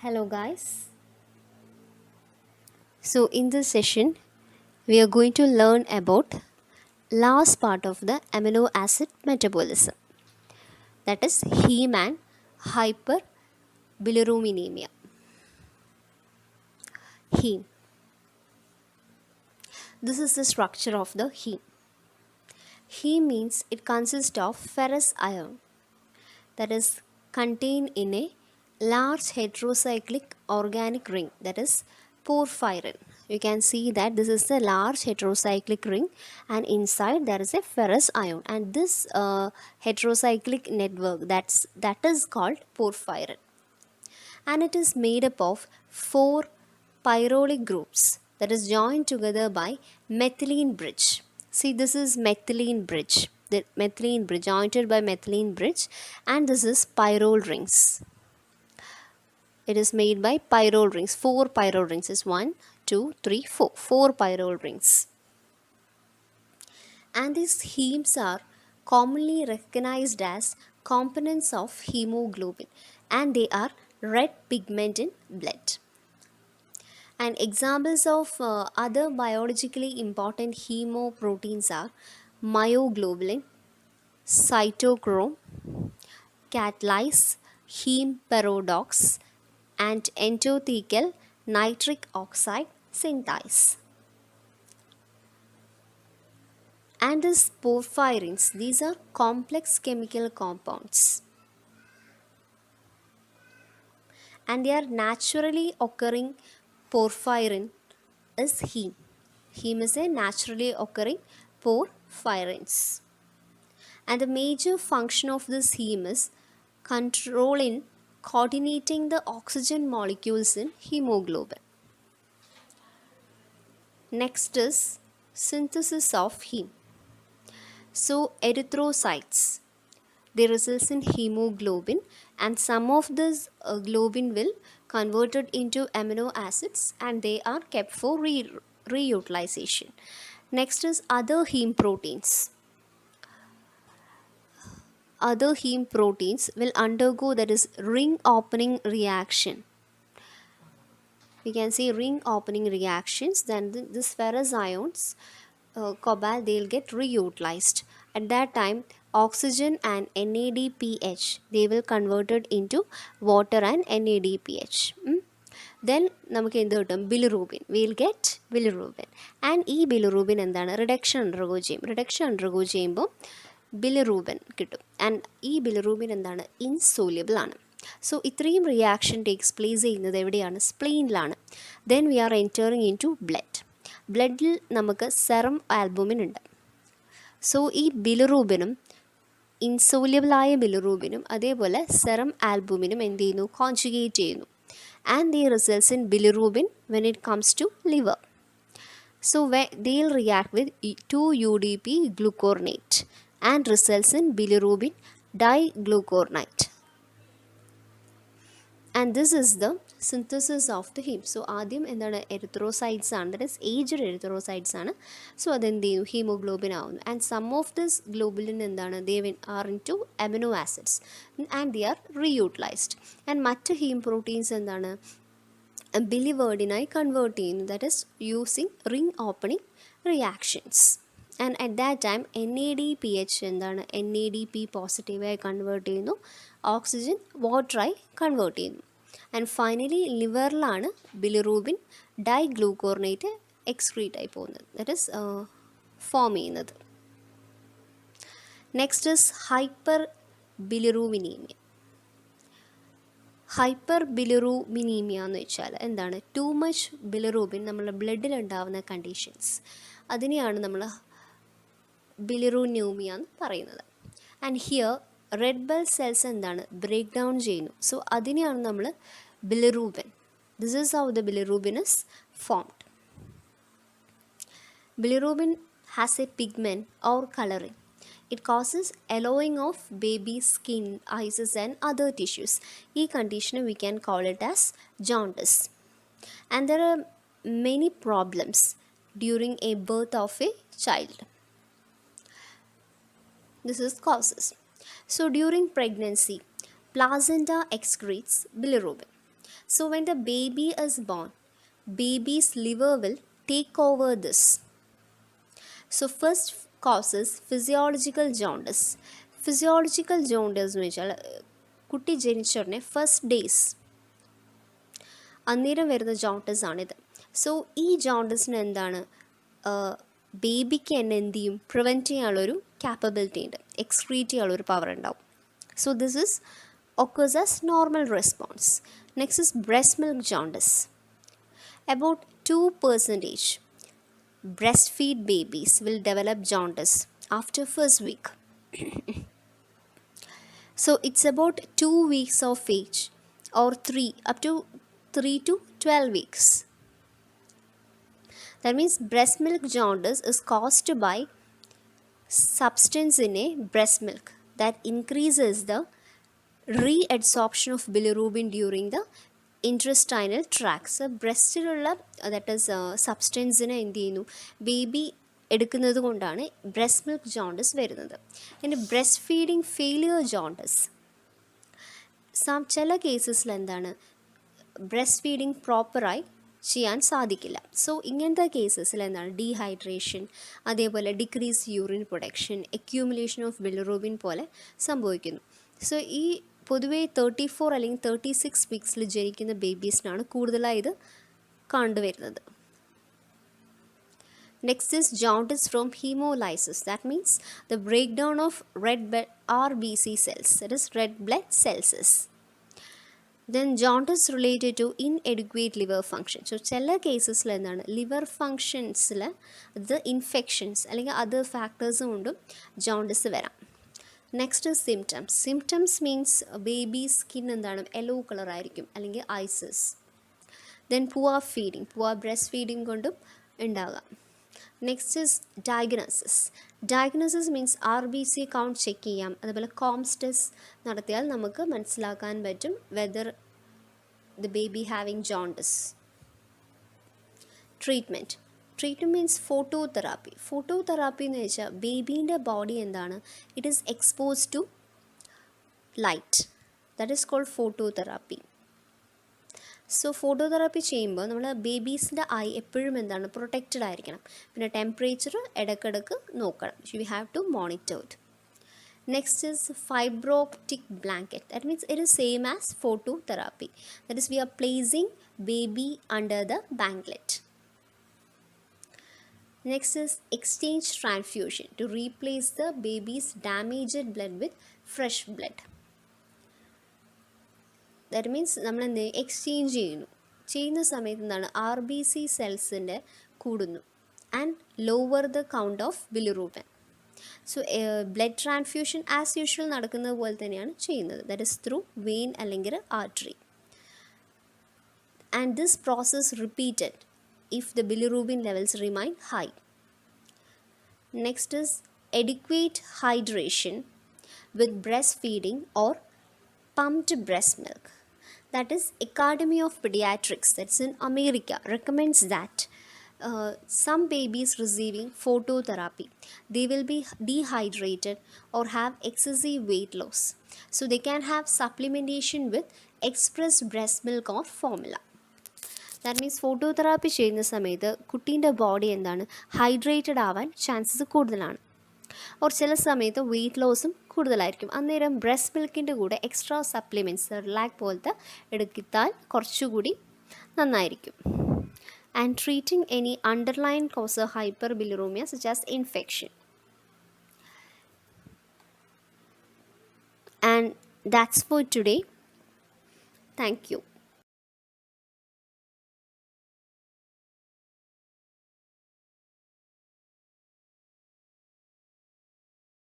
Hello guys. So in this session we are going to learn about last part of the amino acid metabolism, that is heme and hyperbilirubinemia. Heme. This is the structure of the heme. Heme means it consists of ferrous iron that is contained in a large heterocyclic organic ring, that is porphyrin. You can see that this is the large heterocyclic ring and inside there is a ferrous ion, and this heterocyclic network that is called porphyrin, and it is made up of four pyrolyc groups that is joined together by methylene bridge. See, this is methylene bridge, the methylene bridge jointed by methylene bridge, and this is pyrrole rings. It is made by pyrrole rings. Four pyrrole rings is one, two, three, four. Four pyrrole rings. And these hemes are commonly recognized as components of hemoglobin, and they are red pigment in blood. And examples of other biologically important hemoproteins are myoglobin, cytochrome, catalase, heme paradox, and endothelial nitric oxide synthase. And these porphyrins, these are complex chemical compounds, and they are naturally occurring porphyrin is heme. Heme is a naturally occurring porphyrins. And the major function of this heme is controlling, coordinating the oxygen molecules in hemoglobin. Next is synthesis of heme. So erythrocytes, they result in hemoglobin, and some of this globin will converted into amino acids and they are kept for reutilization. Next is other heme proteins. Other heme proteins will undergo, that is, ring opening reaction. We can see ring opening reactions, then this ferrous ions, cobalt, they'll get reutilized. At that time oxygen and NADPH, they will converted into water and NADPH. Then നമുക്ക് എന്ത് കിട്ടും? Bilirubin. Will get bilirubin. And ഈ bilirubin എന്താണ്? Reduction undergo ചെയ്യും. Reduction undergo ചെയ്യുമ്പോൾ bilirubin കിട്ടും. And ഈ bilirubin എന്താണ്? ഇൻസോല്യബിൾ ആണ്. സോ ഇത്രയും റിയാക്ഷൻ ടേക്സ് പ്ലേസ് ചെയ്യുന്നത് എവിടെയാണ്? സ്പ്ലീനിലാണ്. Then we are entering in to blood. ബ്ലഡിൽ നമുക്ക് സെറം ആൽബുമിൻ ഉണ്ട്. സോ ഈ ബിലിറൂബിനും ഇൻസോല്യബിളായ ബിലിറൂബിനും അതേപോലെ സെറം ആൽബുമിനും എന്ത് ചെയ്യുന്നു? കോൺജുഗേറ്റ് ചെയ്യുന്നു. And they results in bilirubin when it comes to liver. So they'll react with 2-UDP glucuronate and results in bilirubin diglucuronate. And this is the synthesis of the heme. So ആദ്യം എന്താണ്? Erythrocytes ആണ്, that is aged erythrocytes ആണ്. So അതെന്ത് ചെയ്യുന്നു? Haemoglobin ആവുന്നു. And some of this globulin എന്താണ്? They are in to amino acids and they are reutilised. And മറ്റ് haem proteins എന്താണ്? ബിലിവേർഡിനായി കൺവേർട്ട് ചെയ്യുന്നു, that is using ring opening reactions. And at that time NADPH എന്താണ്? NADP പോസിറ്റീവായി convert ചെയ്യുന്നു, oxygen വാട്ടറായി convert ചെയ്യുന്നു. ആൻഡ് ഫൈനലി ലിവറിലാണ് ബിലിറൂബിൻ ഡൈഗ്ലൂക്കോർണേറ്റ് എക്സ്ക്രീറ്റ് ആയി പോകുന്നത്, ദാറ്റ് ഈസ് ഫോം ചെയ്യുന്നത്. Next is hyperbilirubinemia. Hyperbilirubinemia എന്ന് വെച്ചാൽ എന്താണ്? ടു മച്ച് ബിലിറൂബിൻ നമ്മുടെ ബ്ലഡിൽ ഉണ്ടാകുന്ന കണ്ടീഷൻസ്, അതിനെയാണ് നമ്മൾ ബിലിറൂനൂമിയ എന്ന് പറയുന്നത്. And here red blood cells എന്താണ്? ബ്രേക്ക് ഡൗൺ ചെയ്യുന്നു. സോ അതിനെയാണ് നമ്മൾ bilirubin. This is how the bilirubin is formed. Bilirubin has a pigment or coloring. It causes yellowing of baby skin, eyes and other tissues. This condition we can call it as jaundice. And there are many problems during a birth of a child. This is causes. So during pregnancy, placenta excretes bilirubin. So when the baby is born, baby's liver will take over this. So first causes physiological jaundice. Physiological jaundice എന്ന് വെച്ചാൽ കുട്ടി ജനിച്ച ഉടനെ first days അന്നേരം വരുന്ന jaundice ആണിത്. So ഈ ജോണ്ടിസിന് എന്താണ്, ബേബിക്ക് തന്നെ എന്ത് ചെയ്യും, പ്രിവെൻറ്റ് ചെയ്യാനുള്ളൊരു ക്യാപ്പബിലിറ്റി ഉണ്ട്, എക്സ്ക്രീറ്റ് ചെയ്യാനുള്ളൊരു പവർ ഉണ്ടാവും. So this is occurs as normal response. Next is breast milk jaundice. About 2% breastfeed babies will develop jaundice after first week. So it's about 2 weeks of age or 3 up to 3 to 12 weeks. That means breast milk jaundice is caused by substance in a breast milk that increases the reabsorption of bilirubin during the intestinal tract. So ബ്രസ്റ്റിലുള്ള that is സബ്സ്റ്റൻസിനെ എന്ത് ചെയ്യുന്നു, baby എടുക്കുന്നത് കൊണ്ടാണ് breast milk jaundice വരുന്നത്. ഇനി breast feeding failure jaundice, ചില കേസസിൽ എന്താണ്, ബ്രസ്റ്റ് ഫീഡിങ് പ്രോപ്പറായി ചെയ്യാൻ സാധിക്കില്ല. സോ ഇങ്ങനത്തെ കേസസിൽ എന്താണ്, ഡീഹൈഡ്രേഷൻ, അതേപോലെ decrease urine production, accumulation of bilirubin പോലെ സംഭവിക്കുന്നു. സോ ഈ പൊതുവേ 34 അല്ലെങ്കിൽ 36 വീക്സിൽ ജനിക്കുന്ന ബേബീസിനാണ് കൂടുതലായി ഇത് കണ്ടുവരുന്നത്. Next is jaundice from hemolysis. That means the break down of red blood RBC cells, that is red blood cells. Then jaundice related to inadequate liver function. So ചില കേസസിൽ എന്താണ്, ലിവർ ഫങ്ഷൻസിൽ അത് ഇൻഫെക്ഷൻസ് അല്ലെങ്കിൽ അതർ ഫാക്ടേഴ്സ് കൊണ്ടും jaundice വരാം. Next symptoms. Symptoms means baby skin എന്താണ്, yellow colour ആയിരിക്കും അല്ലെങ്കിൽ eyes. Then poor feeding, poor breast feeding കൊണ്ടും ഉണ്ടാകാം. Next is diagnosis. Diagnosis means RBC count check ചെയ്യാം, അതുപോലെ കോംസ് ടെസ്റ്റ് നടത്തിയാൽ നമുക്ക് മനസ്സിലാക്കാൻ പറ്റും whether the baby having jaundice. Treatment. Treatment means phototherapy. Phototherapy എന്ന് വെച്ചാൽ ബേബീൻ്റെ ബോഡി എന്താണ്, it is expose to light, that is called phototherapy. So phototherapy ചെയ്യുമ്പോൾ നമ്മൾ ബേബീസിൻ്റെ ഐ എപ്പോഴും എന്താണ്, പ്രൊട്ടക്റ്റഡ് ആയിരിക്കണം. പിന്നെ ടെമ്പറേച്ചർ ഇടയ്ക്കിടയ്ക്ക് നോക്കണം. You have to monitor it. Next is fibre optic blanket. That means it is same as phototherapy. That is we are placing baby under the blanket. Next is exchange transfusion to replace the baby's damaged blood with fresh blood. That means നമ്മൾ എന്ത് exchange ചെയ്യുന്ന സമയത്ത് എന്താണ്, RBC സെൽസിൻ്റെ കൂടുന്നു and lower the count of bilirubin. So blood transfusion as usual നടക്കുന്നത് പോലെ തന്നെയാണ് ചെയ്യുന്നത്, ദാറ്റ് ഇസ് ത്രൂ വെയിൻ അല്ലെങ്കിൽ artery. And this process repeated if the bilirubin levels remain high. Next is adequate hydration with breastfeeding or pumped breast milk. That is Academy of Pediatrics, that's in America, recommends that some babies receiving phototherapy, they will be dehydrated or have excessive weight loss. So they can have supplementation with express breast milk or formula. That means phototherapy ചെയ്യുന്ന സമയത്ത് കുട്ടീൻ്റെ body എന്താണ്, hydrated ആവാൻ chances കൂടുതലാണ്. Or ചില സമയത്ത് wait ലോസും കൂടുതലായിരിക്കും. അന്നേരം ബ്രസ്റ്റ് മിൽക്കിൻ്റെ കൂടെ എക്സ്ട്രാ സപ്ലിമെൻറ്റ്സ് റിലാക്സ് പോലത്തെ എടുത്താൽ കുറച്ചുകൂടി നന്നായിരിക്കും. And treating any underlying cause of hyperbilirubinemia such as infection. And that's for today. Thank U.